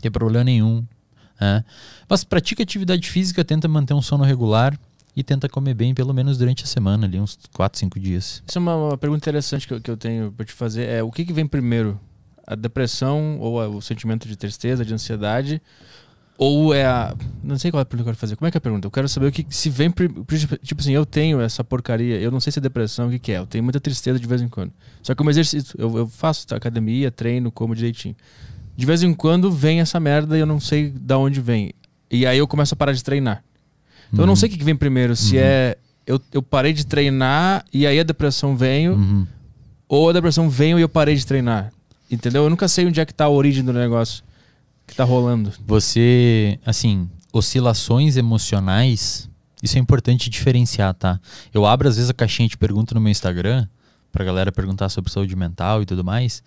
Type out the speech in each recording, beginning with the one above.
tem problema nenhum. Né? Mas pratica atividade física, tenta manter um sono regular e tenta comer bem pelo menos durante a semana, ali uns 4, 5 dias. Isso é uma pergunta interessante que eu tenho para te fazer. O que vem primeiro? A depressão ou o sentimento de tristeza, de ansiedade? Ou é a... Não sei qual é a pergunta que eu quero fazer. Como é que é a pergunta? Eu quero saber o que se vem... Tipo assim, eu tenho essa porcaria, eu não sei se é depressão, o que é. Eu tenho muita tristeza de vez em quando. Só que eu exercício, eu faço academia, treino, como direitinho. De vez em quando vem essa merda e eu não sei de onde vem. E aí eu começo a parar de treinar. Então eu não sei o que vem primeiro. Se é... Eu parei de treinar e aí a depressão veio. Ou a depressão veio e eu parei de treinar. Entendeu? Eu nunca sei onde é que tá a origem do negócio que tá rolando. Você, assim, oscilações emocionais, isso é importante diferenciar, tá? Eu abro às vezes a caixinha de pergunta no meu Instagram pra galera perguntar sobre saúde mental e tudo mais.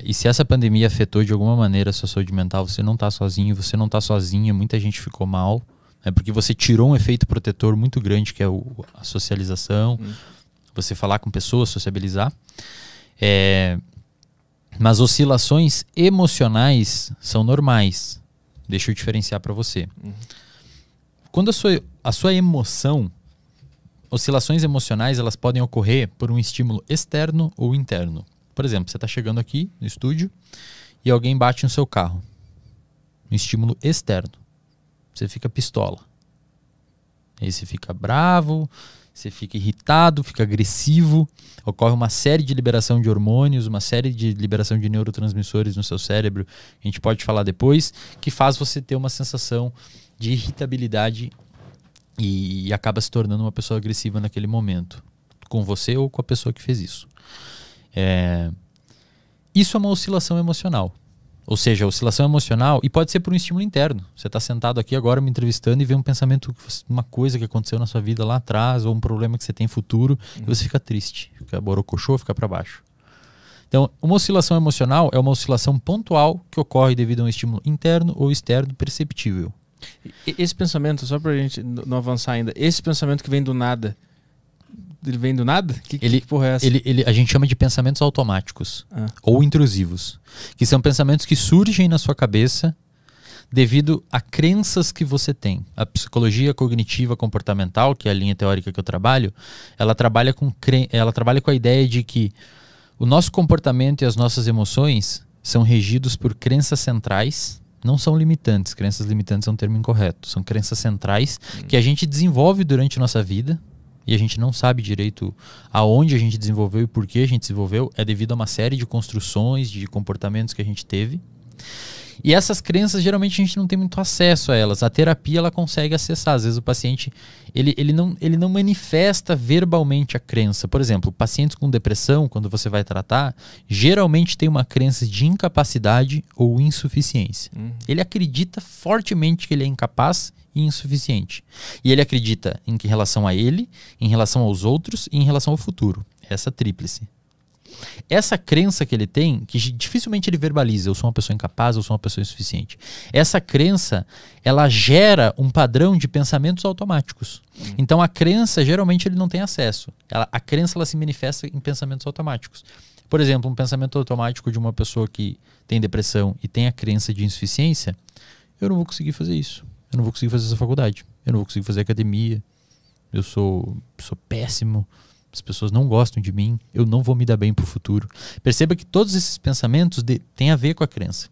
E se essa pandemia afetou de alguma maneira a sua saúde mental, você não tá sozinho, você não tá sozinha, muita gente ficou mal. Porque você tirou um efeito protetor muito grande, que é a socialização, você falar com pessoas, sociabilizar. Mas oscilações emocionais são normais. Deixa eu diferenciar para você. Quando a sua emoção, oscilações emocionais, elas podem ocorrer por um estímulo externo ou interno. Por exemplo, você está chegando aqui no estúdio e alguém bate no seu carro. Um estímulo externo. Você fica pistola. Aí você fica bravo, você fica irritado, fica agressivo, ocorre uma série de liberação de hormônios, uma série de liberação de neurotransmissores no seu cérebro, a gente pode falar depois, que faz você ter uma sensação de irritabilidade e acaba se tornando uma pessoa agressiva naquele momento, com você ou com a pessoa que fez isso. Isso é uma oscilação emocional. Ou seja, a oscilação emocional, e pode ser por um estímulo interno. Você está sentado aqui agora me entrevistando e vê um pensamento, uma coisa que aconteceu na sua vida lá atrás, ou um problema que você tem futuro, e você fica triste, fica borocochô, fica para baixo. Então, uma oscilação emocional é uma oscilação pontual que ocorre devido a um estímulo interno ou externo perceptível. Esse pensamento, só para a gente não avançar ainda, esse pensamento que vem do nada, ele vem do nada? Que porra é essa? A gente chama de pensamentos automáticos ou intrusivos, que são pensamentos que surgem na sua cabeça devido a crenças que você tem. A psicologia cognitiva comportamental, que é a linha teórica que eu trabalho, ela trabalha com a ideia de que o nosso comportamento e as nossas emoções são regidos por crenças centrais. Não são limitantes. Crenças limitantes é um termo incorreto. São crenças centrais que a gente desenvolve durante a nossa vida. E a gente não sabe direito aonde a gente desenvolveu e por que a gente desenvolveu, é devido a uma série de construções, de comportamentos que a gente teve. E essas crenças, geralmente a gente não tem muito acesso a elas. A terapia, ela consegue acessar. Às vezes o paciente, ele não manifesta verbalmente a crença. Por exemplo, pacientes com depressão, quando você vai tratar, geralmente tem uma crença de incapacidade ou insuficiência. Ele acredita fortemente que ele é incapaz e insuficiente. E ele acredita em relação a ele, em relação aos outros e em relação ao futuro. Essa tríplice. Essa crença que ele tem, que dificilmente ele verbaliza, eu sou uma pessoa incapaz, eu sou uma pessoa insuficiente. Essa crença, ela gera um padrão de pensamentos automáticos. Então a crença, geralmente ele não tem acesso. A crença, ela se manifesta em pensamentos automáticos. Por exemplo, um pensamento automático de uma pessoa que tem depressão e tem a crença de insuficiência, eu não vou conseguir fazer isso. Eu não vou conseguir fazer essa faculdade. Eu não vou conseguir fazer academia. Eu sou péssimo. As pessoas não gostam de mim. Eu não vou me dar bem pro futuro. Perceba que todos esses pensamentos têm a ver com a crença.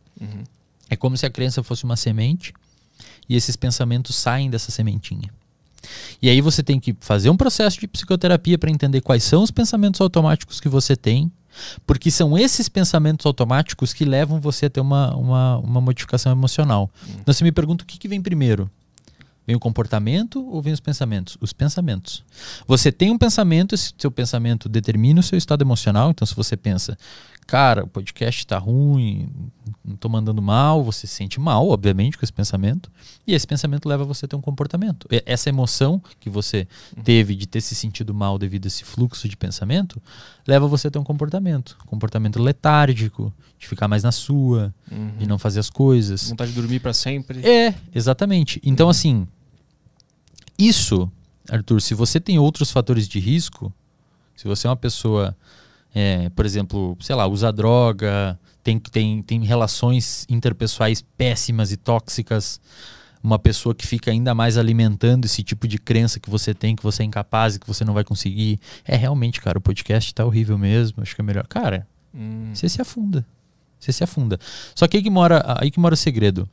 É como se a crença fosse uma semente e esses pensamentos saem dessa sementinha. E aí você tem que fazer um processo de psicoterapia para entender quais são os pensamentos automáticos que você tem, porque são esses pensamentos automáticos que levam você a ter uma modificação emocional. Então você me pergunta o que vem primeiro? Vem o comportamento ou vem os pensamentos? Os pensamentos. Você tem um pensamento, esse seu pensamento determina o seu estado emocional. Então se você pensa, cara, o podcast tá ruim, não tô mandando mal, você se sente mal, obviamente, com esse pensamento. E esse pensamento leva você a ter um comportamento. Essa emoção que você teve de ter se sentido mal devido a esse fluxo de pensamento, leva você a ter um comportamento. Comportamento letárgico, de ficar mais na sua, de não fazer as coisas. Vontade de dormir para sempre. Exatamente. Então, assim, isso, Arthur, se você tem outros fatores de risco, se você é uma pessoa por exemplo, sei lá, usa droga, tem relações interpessoais péssimas e tóxicas, uma pessoa que fica ainda mais alimentando esse tipo de crença que você tem, que você é incapaz e que você não vai conseguir. Realmente, cara, o podcast tá horrível mesmo, acho que é melhor. Cara, você se afunda. Você se afunda. Só que aí que mora o segredo.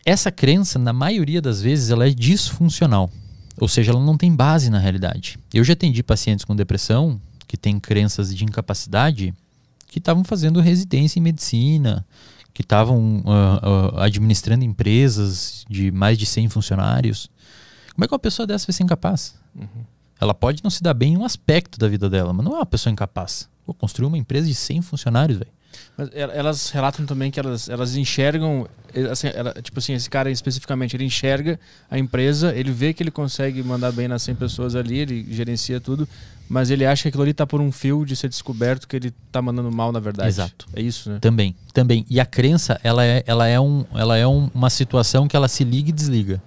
Essa crença, na maioria das vezes, ela é disfuncional. Ou seja, ela não tem base na realidade. Eu já atendi pacientes com depressão que têm crenças de incapacidade que estavam fazendo residência em medicina, que estavam administrando empresas de mais de 100 funcionários. Como é que uma pessoa dessa vai ser incapaz? Ela pode não se dar bem em um aspecto da vida dela, mas não é uma pessoa incapaz. Pô, construir uma empresa de 100 funcionários, velho. Mas elas relatam também que elas enxergam, assim, tipo assim, esse cara especificamente, ele enxerga a empresa, ele vê que ele consegue mandar bem nas 100 pessoas ali, ele gerencia tudo, mas ele acha que aquilo ali tá por um fio de ser descoberto que ele tá mandando mal na verdade. Exato. É isso, né? Também. E a crença, ela é uma situação que ela se liga e desliga.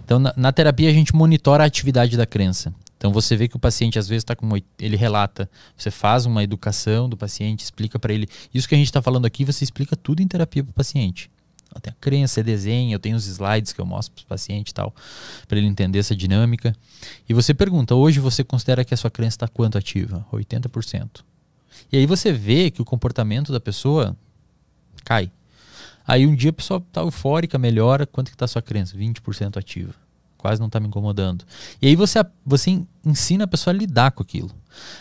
Então, na terapia, a gente monitora a atividade da crença. Então você vê que o paciente às vezes está com... Ele relata, você faz uma educação do paciente, explica para ele. Isso que a gente está falando aqui, você explica tudo em terapia para o paciente. Tem a crença, você desenha, eu tenho os slides que eu mostro para o paciente e tal, para ele entender essa dinâmica. E você pergunta, hoje você considera que a sua crença está quanto ativa? 80%. E aí você vê que o comportamento da pessoa cai. Aí um dia a pessoa está eufórica, melhora, quanto que está a sua crença? 20% ativa. Quase não está me incomodando. E aí você ensina a pessoa a lidar com aquilo.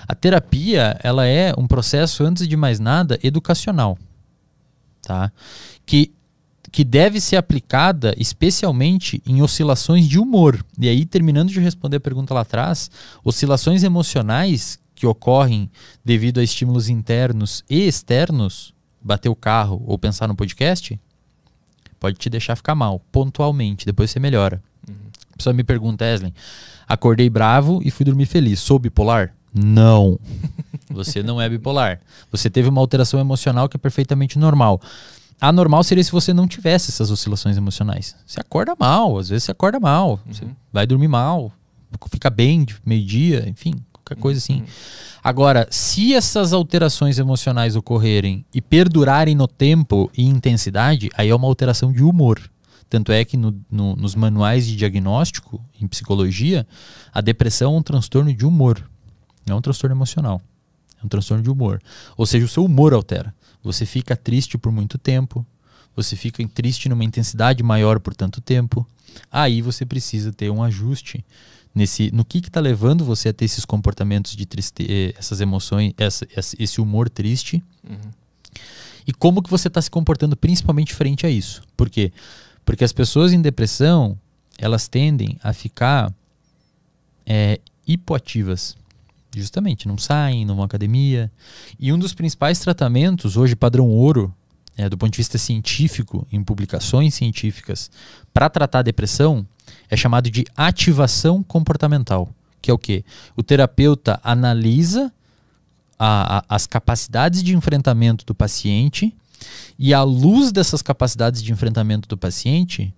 A terapia, ela é um processo, antes de mais nada, educacional. Tá? Que deve ser aplicada especialmente em oscilações de humor. E aí, terminando de responder a pergunta lá atrás, oscilações emocionais que ocorrem devido a estímulos internos e externos, bater o carro ou pensar no podcast, pode te deixar ficar mal, pontualmente, depois você melhora. A pessoa me pergunta, Eslen, acordei bravo e fui dormir feliz, sou bipolar? Não, você não é bipolar. Você teve uma alteração emocional que é perfeitamente normal. Anormal seria se você não tivesse essas oscilações emocionais. Você acorda mal, às vezes você acorda mal, você vai dormir mal, fica bem de meio-dia, enfim, qualquer coisa assim. Agora, se essas alterações emocionais ocorrerem e perdurarem no tempo e intensidade, aí é uma alteração de humor. Tanto é que nos manuais de diagnóstico, em psicologia, a depressão é um transtorno de humor. Não é um transtorno emocional. É um transtorno de humor. Ou seja, o seu humor altera. Você fica triste por muito tempo. Você fica triste numa intensidade maior por tanto tempo. Aí você precisa ter um ajuste no que está levando você a ter esses comportamentos de tristeza, essas emoções, esse humor triste. E como que você está se comportando principalmente frente a isso. Por quê? Porque as pessoas em depressão, elas tendem a ficar hipoativas. Justamente, não saem, não vão à academia. E um dos principais tratamentos, hoje padrão ouro, do ponto de vista científico, em publicações científicas, para tratar a depressão, é chamado de ativação comportamental. Que é o quê? O terapeuta analisa as capacidades de enfrentamento do paciente e, à luz dessas capacidades de enfrentamento do paciente,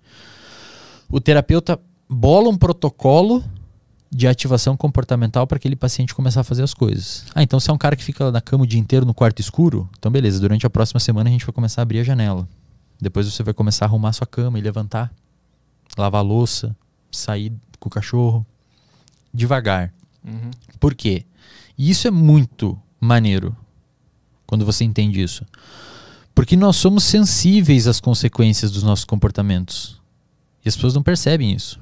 o terapeuta bola um protocolo de ativação comportamental para aquele paciente começar a fazer as coisas. Então se é um cara que fica na cama o dia inteiro no quarto escuro, então beleza, durante a próxima semana a gente vai começar a abrir a janela. Depois você vai começar a arrumar sua cama e levantar, lavar a louça, sair com o cachorro, devagar. Por quê? E isso é muito maneiro quando você entende isso. Porque nós somos sensíveis às consequências dos nossos comportamentos. E as pessoas não percebem isso.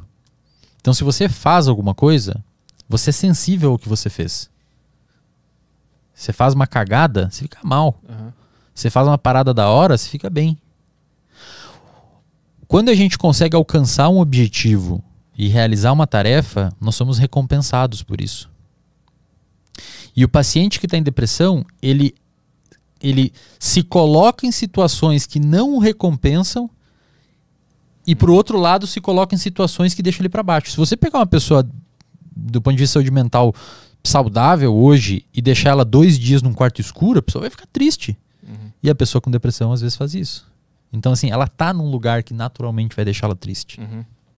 Então, se você faz alguma coisa, você é sensível ao que você fez. Você faz uma cagada, você fica mal. Você faz uma parada da hora, você fica bem. Quando a gente consegue alcançar um objetivo e realizar uma tarefa, nós somos recompensados por isso. E o paciente que está em depressão, ele se coloca em situações que não o recompensam e, por outro lado, se coloca em situações que deixam ele para baixo. Se você pegar uma pessoa, do ponto de vista de saúde mental, saudável hoje e deixar ela 2 dias num quarto escuro, a pessoa vai ficar triste. E a pessoa com depressão, às vezes, faz isso. Então, assim, ela tá num lugar que naturalmente vai deixá-la triste.